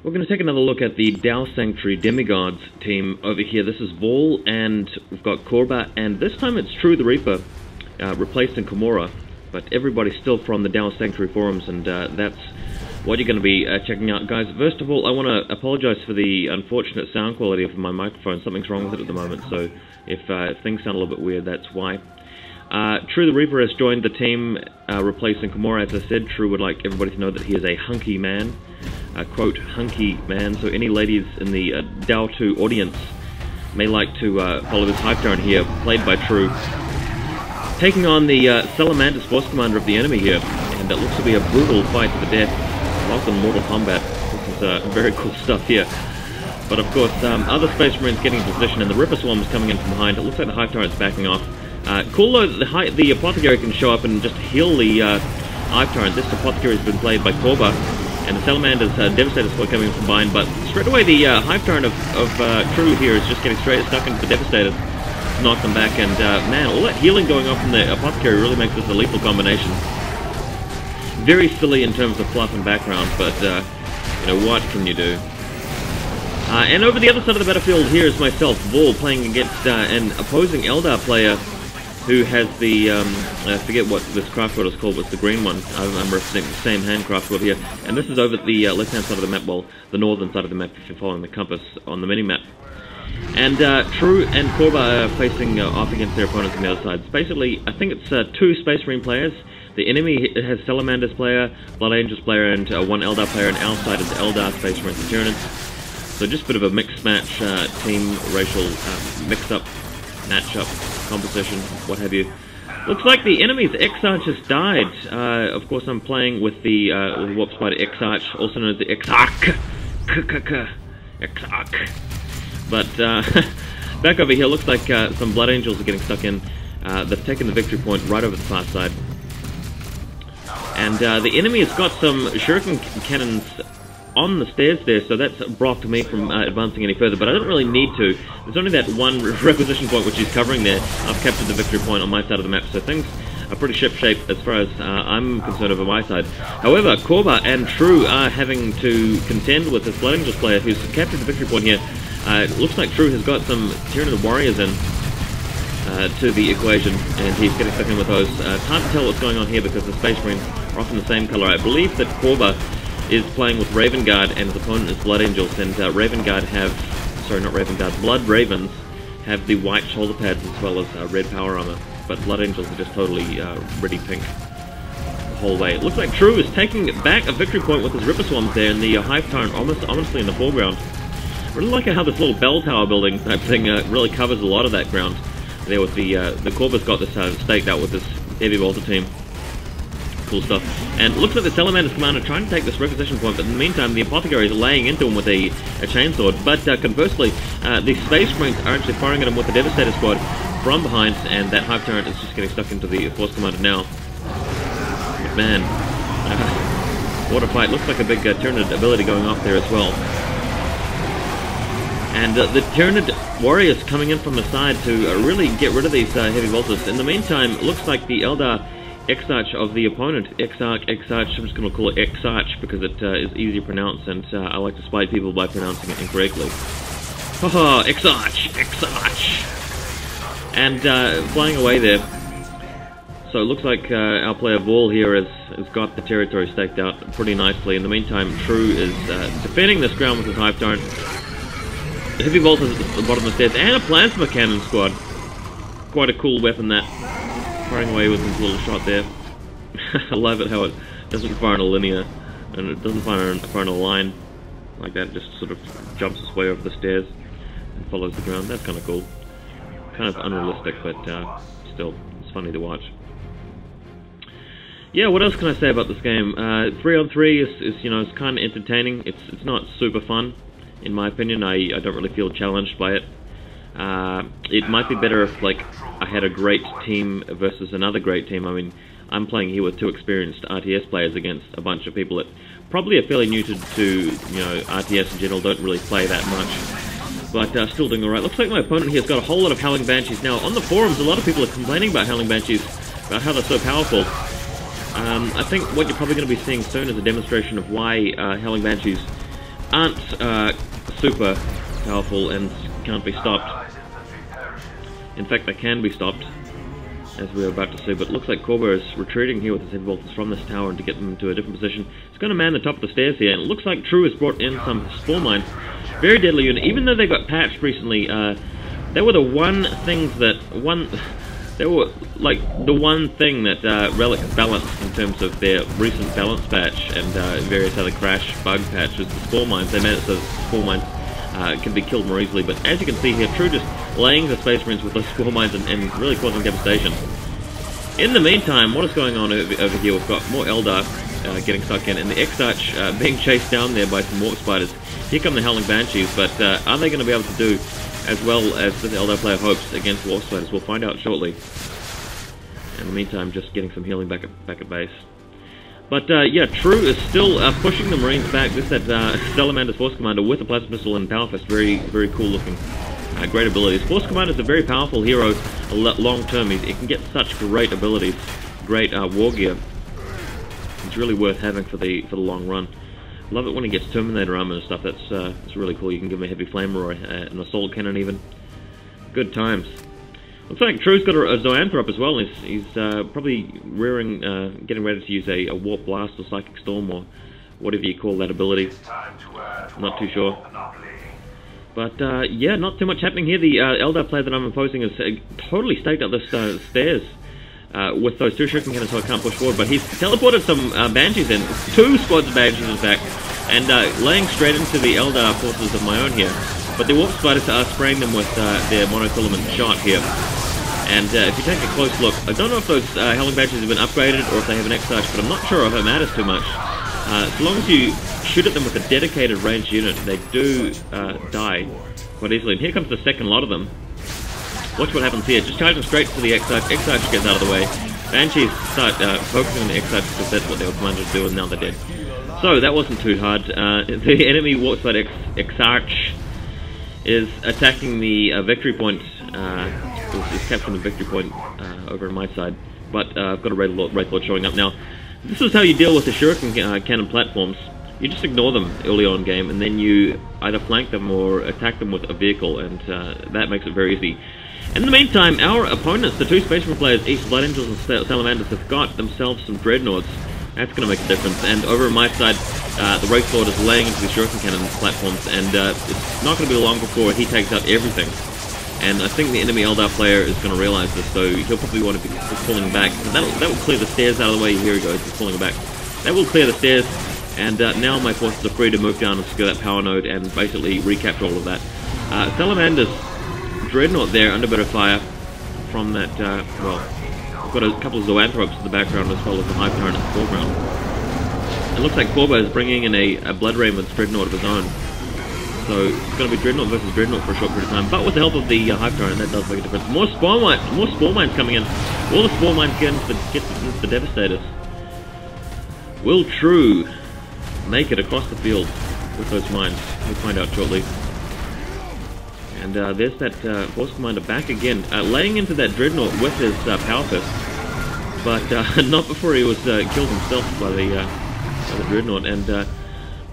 We're going to take another look at the Dowsanc Demigods team over here. This is Vaul, and we've got Korbah, and this time it's True the Reaper, replaced in Korbah, but everybody's still from the Dowsanc forums, and that's what you're going to be checking out, guys. First of all, I want to apologize for the unfortunate sound quality of my microphone. Something's wrong with it at the moment, so if things sound a little bit weird, that's why. True the Reaper has joined the team, replacing Korbah. As I said, True would like everybody to know that he is a hunky man. Quote, hunky man, so any ladies in the Dow2 audience may like to follow this hype turn here, played by True, taking on the Salamanders force commander of the enemy here, and it looks to be a brutal fight to the death, locked in Mortal Kombat. This is very cool stuff here. But of course, other Space Marines getting in position, and the Ripper Swarm is coming in from behind. It looks like the hype turret's backing off. Cool though, the Apothecary can show up and just heal the hype turret. This Apothecary has been played by Korbah, and the Salamander's Devastator squad coming from behind, but straight away the hype turret of True here is just getting straight stuck into the Devastator to knock them back, and man, all that healing going on from the Apothecary really makes this a lethal combination. Very silly in terms of fluff and background, but you know, what can you do? And over the other side of the battlefield here is myself, Vaul, playing against an opposing Eldar player who has the, I forget what this craft world is called, but it's the green one. I'm representing the same handcraft world here. And this is over at the left-hand side of the map, well, the northern side of the map if you're following the compass on the mini-map. And True and Korbah are facing off against their opponents on the other side. It's basically, I think it's two Space Marine players. The enemy has Salamanders player, Blood Angels player, and one Eldar player, and our side is Eldar, Space Marines, and Tyranids. So just a bit of a mix-match, team, racial, mix-up, match-up, composition, what have you. Looks like the enemy's X-Arch has died. Of course, I'm playing with the Warp Spider X-Arch, also known as the X-Arch. X-Arch. But back over here, looks like some Blood Angels are getting stuck in. They've taken the victory point right over the far side. And the enemy has got some Shuriken cannons on the stairs there, so that's blocked me from advancing any further, but I don't really need to. There's only that one requisition point which he's covering there. I've captured the victory point on my side of the map, so things are pretty ship-shape as far as I'm concerned over my side. However, Korbah and True are having to contend with this Blood Angels player who's captured the victory point here. It looks like True has got some Tyranid warriors in to the equation, and he's getting stuck in with those. It's hard to tell what's going on here because the Space Marines are often the same color. I believe that Korbah is playing with Raven Guard and his opponent is Blood Angels, and Raven Guard have, sorry, not Raven Guard, Blood Ravens have the white shoulder pads as well as red power armor, but Blood Angels are just totally ready pink the whole way. It looks like True is taking back a victory point with his Ripper Swarms there, and the Hive Tyrant honestly in the foreground. I really like how this little bell tower building type thing really covers a lot of that ground there with the Korbah's got this staked out with this heavy bolter team. Cool stuff. And it looks like the Salamander's commander trying to take this requisition point, but in the meantime the Apothecary is laying into him with a chainsword. But conversely, the Space Marines are actually firing at him with the Devastator squad from behind, and that Hive Tyrant is just getting stuck into the Force Commander now. But man, what a fight. Looks like a big Tyranid ability going off there as well. And the Tyranid warriors coming in from the side to really get rid of these heavy bolters. In the meantime, it looks like the Eldar X-Arch of the opponent, X-Arch, I'm just going to call it X-Arch because it is easy to pronounce, and I like to spite people by pronouncing it incorrectly. Haha, X-Arch, X-Arch! And flying away there. So it looks like our player Vaul here has got the territory staked out pretty nicely. In the meantime, True is defending this ground with his Hive Tyrant. The heavy bolters at the bottom of the stairs, and a plasma cannon squad. Quite a cool weapon that. Firing away with his little shot there. I love it how it doesn't fire in a linear, and it doesn't fire in a line like that. It just sort of jumps its way over the stairs and follows the ground. That's kind of cool. Kind of unrealistic, but still, it's funny to watch. Yeah, what else can I say about this game? 3-on-3 is you know, it's kind of entertaining. It's not super fun, in my opinion. I don't really feel challenged by it. It might be better if, like, I had a great team versus another great team. I mean, I'm playing here with two experienced RTS players against a bunch of people that probably are fairly new to you know, RTS in general, don't really play that much, but still doing alright. Looks like my opponent here has got a whole lot of Howling Banshees. Now, on the forums, a lot of people are complaining about Howling Banshees, about how they're so powerful. I think what you're probably going to be seeing soon is a demonstration of why Howling Banshees aren't super powerful and can't be stopped. In fact, they can be stopped, as we're about to see, but it looks like Korbah is retreating here with his heavy bolters from this tower and to get them into a different position. He's going to man the top of the stairs here, and it looks like True has brought in some spore mines. Very deadly unit. Even though they got patched recently, they were the one things that they were like the one thing that Relic balanced in terms of their recent balance patch and various other crash bug patches. The spore mines, they managed the spore mines can be killed more easily, but as you can see here, True just laying the Space Marines with those spore mines and really causing devastation. In the meantime, what is going on over here? We've got more Eldar getting stuck in, and the Exarch being chased down there by some Warp Spiders. Here come the Howling Banshees, but are they going to be able to do as well as this Eldar player hopes against Warp Spiders? We'll find out shortly. In the meantime, just getting some healing back at base. But yeah, True is still pushing the Marines back. This is that Salamander's Force Commander with a Plasma Pistol and Power Fist. Very, very cool looking. Great abilities. Force Commander is a very powerful hero long term. He can get such great abilities, great war gear. It's really worth having for the long run. Love it when he gets Terminator armor and stuff. That's really cool. You can give him a heavy flamer or an assault cannon even. Good times. Looks like True's got a Zoanthrope as well. He's probably getting ready to use a Warp Blast or Psychic Storm or whatever you call that ability. Not too sure. But yeah, not too much happening here. The Eldar player that I'm opposing has totally staked up the stairs with those two shuriken cannons, so I can't push forward. But he's teleported some Banshees in, 2 squads of Banshees in fact, and laying straight into the Eldar forces of my own here. But the Warp Spiders are spraying them with their monofilament shot here. And if you take a close look, I don't know if those Howling Banshees have been upgraded or if they have an Exarch, but I'm not sure if it matters too much. As long as you shoot at them with a dedicated ranged unit, they do die quite easily. And here comes the second lot of them. Watch what happens here. Just charge them straight to the Exarch. Exarch gets out of the way. Banshees start focusing on the Exarch because that's what they were commanded to do, and now they're dead. So that wasn't too hard. The enemy Warp Spider Exarch is attacking the victory point. Is capturing the victory point over on my side. But I've got a Wraith Lord showing up now. This is how you deal with the shuriken cannon platforms. You just ignore them early on game, and then you either flank them or attack them with a vehicle, and that makes it very easy. In the meantime, our opponents, the 2 Space Marine players, East Blood Angels and Salamanders, have got themselves some Dreadnoughts. That's going to make a difference. And over on my side, the Wraith Lord is laying into the shuriken cannon platforms, and it's not going to be long before he takes out everything. And I think the enemy Eldar player is going to realise this, so he'll probably want to be pulling back. That will clear the stairs out of the way. Here he goes, he's pulling back. That will clear the stairs, and now my forces are free to move down and secure that power node and basically recapture all of that. Salamander's Dreadnought there under a bit of fire from that, well, we've got a couple of Zoanthropes in the background as well as the Hive Tyrant in the foreground. It looks like Korbah is bringing in a Blood Raven's Dreadnought of his own. So it's going to be Dreadnought versus Dreadnought for a short period of time, but with the help of the Hive Tyrant, that does make a difference. More spore mines coming in. All the spore mines get into the Devastators. Will True make it across the field with those mines? We'll find out shortly. And there's that Force Commander back again, laying into that Dreadnought with his Power Fist, but not before he was killed himself by the Dreadnought. And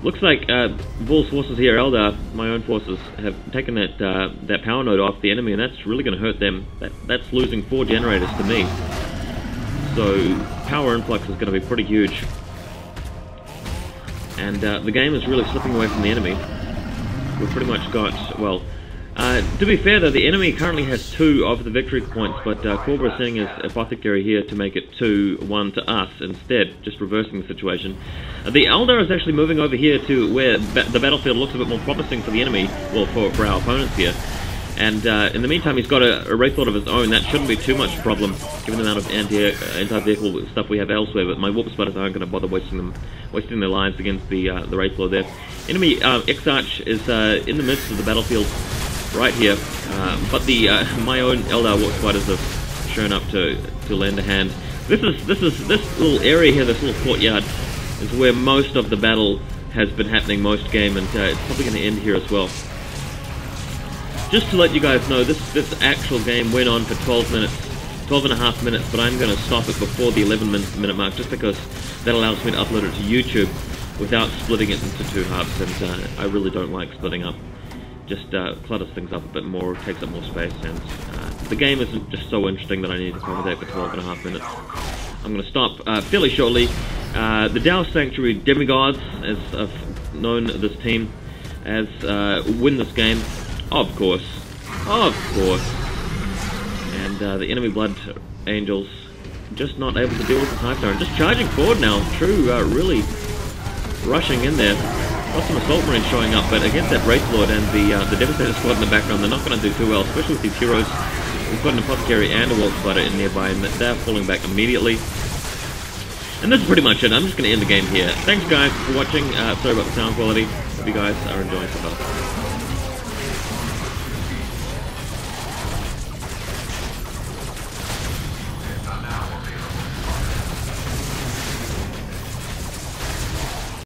looks like Vaul's forces here, Eldar, my own forces, have taken that power node off the enemy, and that's really going to hurt them. That's losing 4 generators to me. So power influx is going to be pretty huge. And the game is really slipping away from the enemy. We've pretty much got, well, to be fair though, the enemy currently has 2 of the victory points, but Korbah is sending his Apothecary here to make it 2-1 to us instead, just reversing the situation. The Eldar is actually moving over here to where the battlefield looks a bit more promising for the enemy, well, for our opponents here. And in the meantime, he's got a Wraith Lord of his own. That shouldn't be too much of a problem, given the amount of anti-vehicle stuff we have elsewhere, but my Warp Spiders aren't going to bother wasting their lives against the Wraith Lord there. Enemy Exarch is in the midst of the battlefield, right here, but my own Eldar Warp Spiders have shown up to lend a hand. This little area here, this little courtyard, is where most of the battle has been happening most game, and it's probably going to end here as well. Just to let you guys know, this actual game went on for 12 and a half minutes, but I'm going to stop it before the 11-minute mark, just because that allows me to upload it to YouTube. without splitting it into two halves, and I really don't like splitting up. Just clutters things up a bit more, takes up more space, and the game isn't just so interesting that I need to accommodate for 12.5 minutes. I'm going to stop fairly shortly. The Dowsanc Demigods, as I've known this team as, win this game, of course. Of course. And the enemy Blood Angels just not able to deal with the Typhon. Just charging forward now. True, really rushing in there. Got some Assault Marines showing up, but against that Wraith Lord and the Devastator squad in the background, they're not going to do too well, especially with these heroes. We've got an Apothecary and a World Spider in nearby, and they're falling back immediately. And this is pretty much it. I'm just going to end the game here. Thanks guys for watching. Sorry about the sound quality. Hope you guys are enjoying so far.